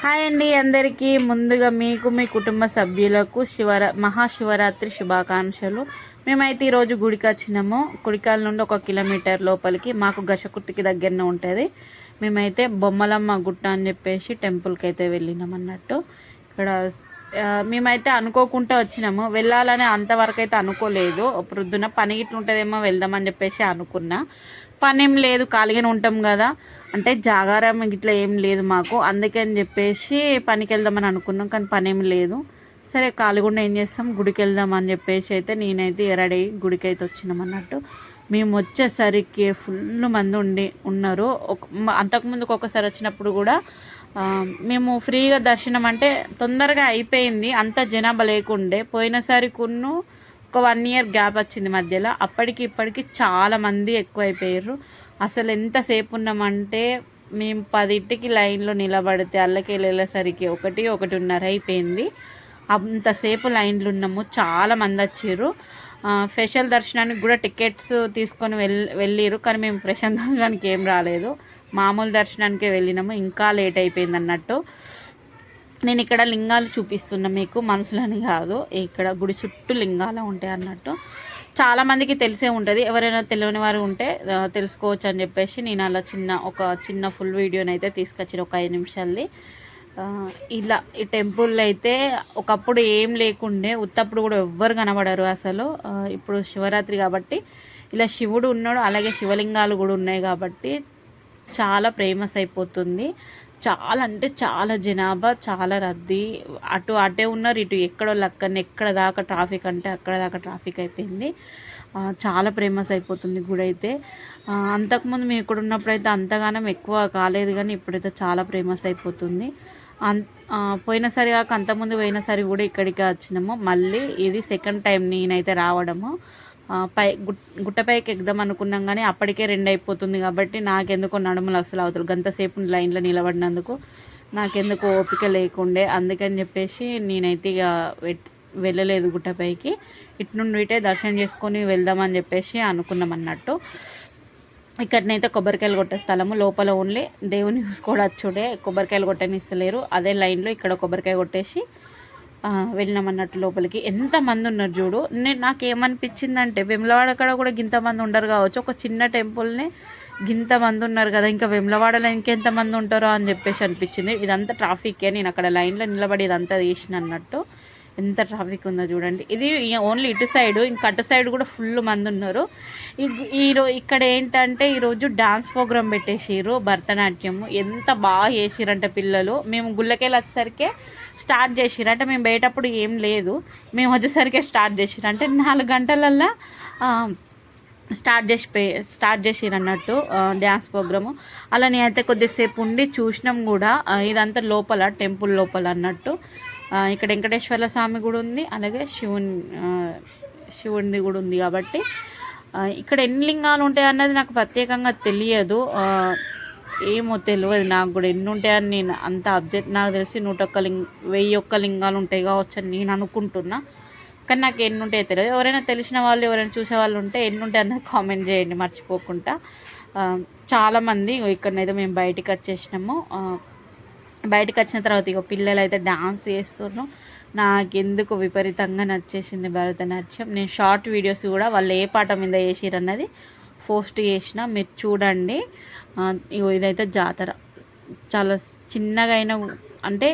Hi అండి అందరికీ. ముందుగా మీకు మీ కుటుంబ సభ్యులకు మహాశివరాత్రి శుభాకాంక్షలు. మేమైతే ఈరోజు గుడికి వచ్చినాము. కుడికాల నుండి 1 కిలోమీటర్ లోపలికి మాకు గషకుర్తికి దగ్గరనే ఉంటుంది. మేమైతే బొమ్మలమ్మ గుట్ట అని చెప్పేసి టెంపుల్కి అయితే వెళ్ళినాం అన్నట్టు. ఇక్కడ మేమైతే అనుకోకుండా వచ్చినాము. వెళ్ళాలని అంతవరకు అయితే అనుకోలేదు. ప్రొద్దున పని ఇట్లా ఉంటుందేమో వెళ్దామని చెప్పేసి అనుకున్నా. పని ఏం లేదు, ఖాళీగానే ఉంటాం కదా. అంటే జాగారం ఇట్లా ఏం లేదు మాకు, అందుకని చెప్పేసి పనికి వెళ్దామని అనుకున్నాం. కానీ పని ఏం లేదు. సరే ఖాళీగా ఏం చేస్తాం, గుడికి వెళ్దామని చెప్పేసి అయితే నేనైతే రెడీ గుడికి అయితే వచ్చినాం అన్నట్టు. మేము వచ్చేసరికి ఫుల్ మంది ఉన్నారు. అంతకుముందుకు ఒకసారి వచ్చినప్పుడు కూడా మేము ఫ్రీగా దర్శనం అంటే తొందరగా అయిపోయింది, అంత జనాభా లేకుండే. పోయినసారి ఒక 1 ఇయర్ గ్యాప్ వచ్చింది మధ్యలో. అప్పటికి ఇప్పటికి చాలామంది ఎక్కువ అయిపోయారు. అసలు ఎంతసేపు ఉన్నామంటే మేము 10ంటికి లైన్లో నిలబడితే అల్లకి వెళ్ళేసరికి 1:30 అయిపోయింది. అంతసేపు లైన్లు ఉన్నాము. చాలామంది వచ్చారు. స్పెషల్ దర్శనానికి కూడా టికెట్స్ తీసుకొని వెళ్ళిరు. కానీ మేము స్పెషల్ దర్శనానికి ఏం రాలేదు, మామూలు దర్శనానికే వెళ్ళినాము. ఇంకా లేట్ అయిపోయింది అన్నట్టు. నేను ఇక్కడ లింగాలు చూపిస్తున్నా మీకు, మనసులని కాదు. ఇక్కడ గుడి చుట్టూ లింగాలు ఉంటాయి అన్నట్టు. చాలామందికి తెలిసే ఉంటుంది, ఎవరైనా తెలియని వారు ఉంటే తెలుసుకోవచ్చు అని చెప్పేసి నేను అలా ఒక చిన్న ఫుల్ వీడియోని అయితే తీసుకొచ్చిన, ఒక 5 నిమిషాలది. ఇలా ఈ టెంపుల్ అయితే ఒకప్పుడు ఏం లేకుండే, ఉత్తప్పుడు కూడా ఎవ్వరు కనబడరు అసలు. ఇప్పుడు శివరాత్రి కాబట్టి ఇలా శివుడు ఉన్నాడు, అలాగే శివలింగాలు కూడా ఉన్నాయి కాబట్టి చాలా ఫేమస్ అయిపోతుంది. చాలా అంటే చాలా జనాభా, చాలా రద్దీ. అటే ఉన్నారు, ఇటు ఎక్కడో లక్కని ఎక్కడ దాకా ట్రాఫిక్ అంటే అక్కడ దాకా ట్రాఫిక్ అయిపోయింది. చాలా ఫేమస్ అయిపోతుంది గుడి అయితే. అంతకుముందు మేము ఇక్కడ ఉన్నప్పుడైతే అంతగానం ఎక్కువ కాలేదు, కానీ ఇప్పుడైతే చాలా ఫేమస్ అయిపోతుంది. పోయినసారి కాక అంతకుముందు పోయినసారి కూడా ఇక్కడికి వచ్చినాము. మళ్ళీ ఇది సెకండ్ టైం నేనైతే రావడము. గుట్టపైకి ఎక్కుదాం అనుకున్నాం, కానీ అప్పటికే 2 అయిపోతుంది కాబట్టి నాకెందుకో నడుములు అసలు అవుతారు. గంటసేపు లైన్లో నిలబడినందుకు నాకెందుకు ఓపిక లేకుండే. అందుకని చెప్పేసి నేనైతే ఇక వెళ్ళలేదు గుట్టపైకి. ఇటు నుండి ఇటే దర్శనం చేసుకొని వెళ్దామని చెప్పేసి అనుకున్నాం అన్నట్టు. ఇక్కడనైతే కొబ్బరికాయలు కొట్టే స్థలము, లోపల ఓన్లీ దేవుని చూసుకోవచ్చుడే, కొబ్బరికాయలు కొట్టనిస్తలేరు. అదే లైన్లో ఇక్కడ కొబ్బరికాయ కొట్టేసి వెళ్ళినాం అన్నట్టు లోపలికి. ఎంతమంది ఉన్నారు చూడు. నాకేమనిపించిందంటే వేములవాడ కాడ కూడా గింతమంది ఉండరు కావచ్చు, ఒక చిన్న టెంపుల్ని గింతమంది ఉన్నారు కదా, ఇంకా వేములవాడలో ఇంకెంతమంది ఉంటారో అని చెప్పేసి అనిపించింది. ఇదంతా ట్రాఫికే, నేను అక్కడ లైన్లో నిలబడి ఇదంతా తీసిన అన్నట్టు. ఎంత ట్రాఫిక్ ఉందో చూడండి. ఇది ఓన్లీ ఇటు సైడు, ఇంకా అటు సైడ్ కూడా ఫుల్ మంది ఉన్నారు. ఇక్కడ ఏంటంటే ఈరోజు డాన్స్ ప్రోగ్రామ్ పెట్టేసారు, భరతనాట్యము. ఎంత బాగా చేసిరంటే పిల్లలు. మేము గుళ్ళకెళ్ళి వచ్చేసరికి స్టార్ట్ చేసిరు, అంటే మేము బయటప్పుడు ఏం లేదు, మేము వచ్చేసరికి స్టార్ట్ చేసిరు. అంటే 4 గంటలల్లో స్టార్ట్ చేసిరు అన్నట్టు డ్యాన్స్ ప్రోగ్రాము. అలా నేనైతే కొద్దిసేపు ఉండి చూసినాం కూడా. ఇదంతా లోపల, టెంపుల్ లోపల అన్నట్టు. ఇక్కడ వెంకటేశ్వర్ల స్వామి కూడా ఉంది, అలాగే శివునిది కూడా ఉంది. కాబట్టి ఇక్కడ ఎన్ని లింగాలు ఉంటాయి అన్నది నాకు ప్రత్యేకంగా తెలియదు, ఏమో తెలియదు నాకు కూడా ఎన్ని ఉంటాయని. నేను అంత నాకు తెలిసి 1001 లింగాలు ఉంటాయి కావచ్చు అని నేను అనుకుంటున్నా, కానీ నాకు ఎన్ని ఉంటాయో తెలియదు. ఎవరైనా తెలిసిన వాళ్ళు, ఎవరైనా చూసే వాళ్ళు ఉంటే ఎన్ని ఉంటాయి అన్నది కామెంట్ చేయండి మర్చిపోకుండా. చాలామంది ఇక్కడనైతే మేము బయటికి వచ్చేసినాము. బయటకు వచ్చిన తర్వాత ఇక పిల్లలు అయితే డాన్స్ చేస్తున్నారు. నాకెందుకు విపరీతంగా నచ్చేసింది భరతనాట్యం. నేను షార్ట్ వీడియోస్ కూడా వాళ్ళు ఏ పాట మీద వేసిరు అన్నది పోస్ట్ చేసిన, మీరు చూడండి. ఇదైతే జాతర చాలా చిన్నగా అయినా, అంటే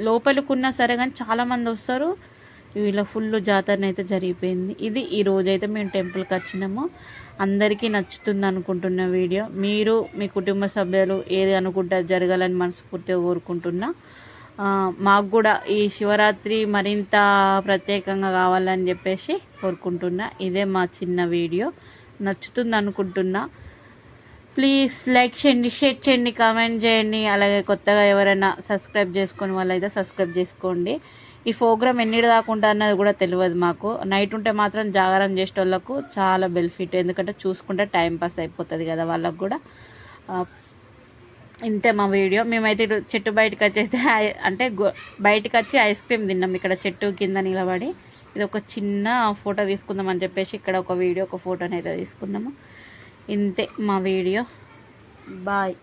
లోపలికున్నా సరే కానీ చాలామంది వస్తారు. వీళ్ళ ఫుల్ జాతరని అయితే జరిగిపోయింది. ఇది ఈరోజైతే మేము టెంపుల్కి వచ్చినాము. అందరికీ నచ్చుతుంది అనుకుంటున్న వీడియో. మీరు మీ కుటుంబ సభ్యులు ఏది అనుకుంటే జరగాలని మనస్ఫూర్తిగా కోరుకుంటున్నా. మాకు కూడా ఈ శివరాత్రి మరింత ప్రత్యేకంగా కావాలని చెప్పేసి కోరుకుంటున్నా. ఇదే మా చిన్న వీడియో, నచ్చుతుంది అనుకుంటున్నా. ప్లీజ్ లైక్ చేయండి, షేర్ చేయండి, కామెంట్ చేయండి. అలాగే కొత్తగా ఎవరైనా సబ్స్క్రైబ్ చేసుకుని వాళ్ళైతే సబ్స్క్రైబ్ చేసుకోండి. ఈ ప్రోగ్రామ్ ఎన్నిటి దాకా ఉంటుంది అన్నది కూడా తెలియదు మాకు. నైట్ ఉంటే మాత్రం జాగారం చేసే వాళ్ళకు చాలా బెనిఫిట్, ఎందుకంటే చూసుకుంటే టైంపాస్ అయిపోతుంది కదా వాళ్ళకు కూడా. ఇంతే మా వీడియో. మేమైతే చెట్టు బయటకు వచ్చేస్తే అంటే బయటకు వచ్చి ఐస్ క్రీమ్ తిన్నాం ఇక్కడ చెట్టు కింద నిలబడి. ఇది ఒక చిన్న ఫోటో తీసుకుందాం అని చెప్పేసి ఇక్కడ ఒక ఫోటోని అయితే తీసుకున్నాము. ఇంతే మా వీడియో. బాయ్.